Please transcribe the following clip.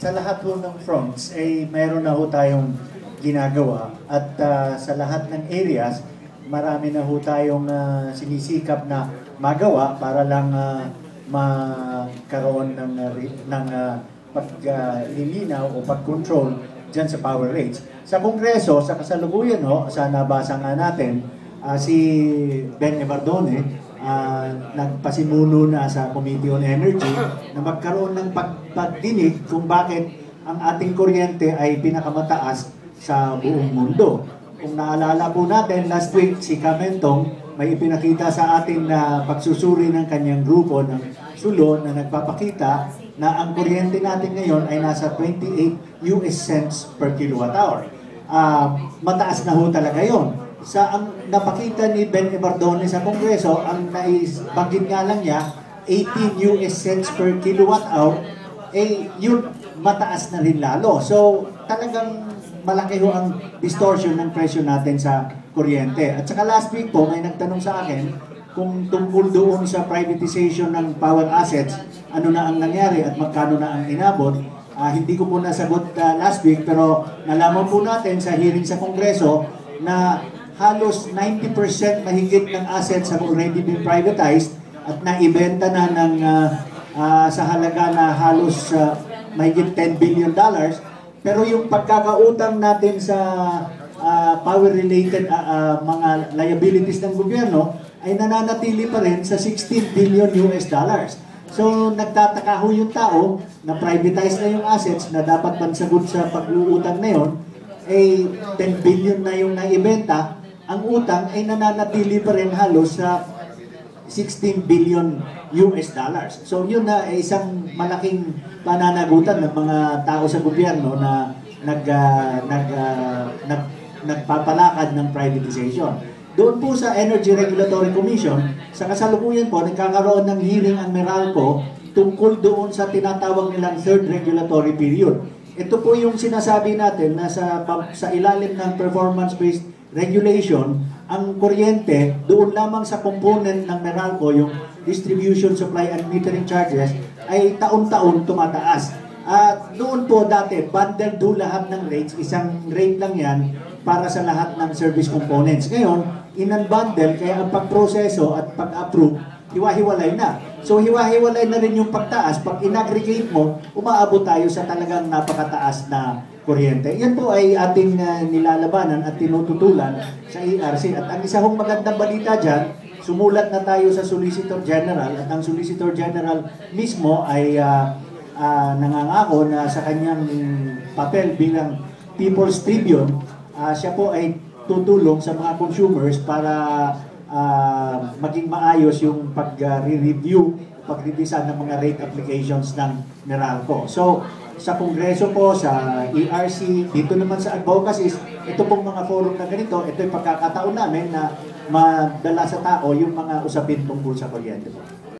sa lahat po ng fronts, mayroon na ho tayong ginagawa at sa lahat ng areas, marami na ho tayong sinisikap na magawa para lang magkaroon ng paglilinaw o pag-control dyan sa power rates. Sa Kongreso, sa kasalukuyan ho, sa nabasa nga natin, si Ben Evardone, nagpasimulo na sa Committee on Energy na magkaroon ng pagdinig kung bakit ang ating kuryente ay pinakamataas sa buong mundo. Kung naalala po natin, last week si Camentong may ipinakita sa atin na pagsusuri ng kanyang grupo ng Sulo na nagpapakita na ang kuryente natin ngayon ay nasa 28 US cents per kilowatt hour. Mataas na ho talaga yon. Sa ang napakita ni Ben Evardone sa Kongreso, ang naisbanggit nga lang niya, 18 US cents per kilowatt hour, yun mataas na rin lalo. So talagang malaki ho ang distortion ng presyo natin sa kuryente. At saka last week po, may nagtanong sa akin kung tungkol doon sa privatization ng power assets, ano na ang nangyari at magkano na ang inabot. Hindi ko po nasagot last week, pero nalaman po natin sa hearing sa Kongreso na halos 90% mahigit ng assets have already been privatized at naibenta na ng sa halaga na halos mahigit $10 billion. Pero yung pagkakautang natin sa power-related mga liabilities ng gobyerno ay nananatili pa rin sa 16 billion US dollars. So nagtataka ho yung tao na privatize na yung assets na dapat pansagot sa pag-uutang na yun, 10 billion na yung naibenta, ang utang ay nananatili pa rin halos sa 16 billion US dollars. So yun na ay isang malaking pananagutan ng mga tao sa gobyerno na nagpapalakad ng privatization. Doon po sa Energy Regulatory Commission, sa kasalukuyan po, nagkakaroon ng hearing ang Meralco tungkol doon sa tinatawag nilang third regulatory period. Ito po yung sinasabi natin na sa ilalim ng performance-based regulation, ang kuryente doon lamang sa component ng Meralco, yung distribution, supply, and metering charges, ay taon-taon tumataas. At noon po dati, bundled do lahat ng rates, isang rate lang yan para sa lahat ng service components. Ngayon, in-unbundle, kaya ang pagproseso at pag-approve, hiwa-hiwalay na. So hiwa-hiwalay na rin yung pagtaas. Pag in-aggregate mo, umaabot tayo sa talagang napakataas na kuryente. Yan po ay ating nilalabanan at tinututulan sa ERC. At ang isa hong magandang balita dyan, sumulat na tayo sa Solicitor General at ang Solicitor General mismo ay nangangako na sa kanyang papel bilang People's Tribune, siya po ay tutulong sa mga consumers para maging maayos yung pag-review, pag-revisa ng mga rate applications ng Meralco. So, sa Kongreso po, sa ERC, dito naman sa advocacies, ito pong mga forum na ganito, ito yung pagkakataon namin na madala sa tao yung mga usapin tungkol sa kuryente po.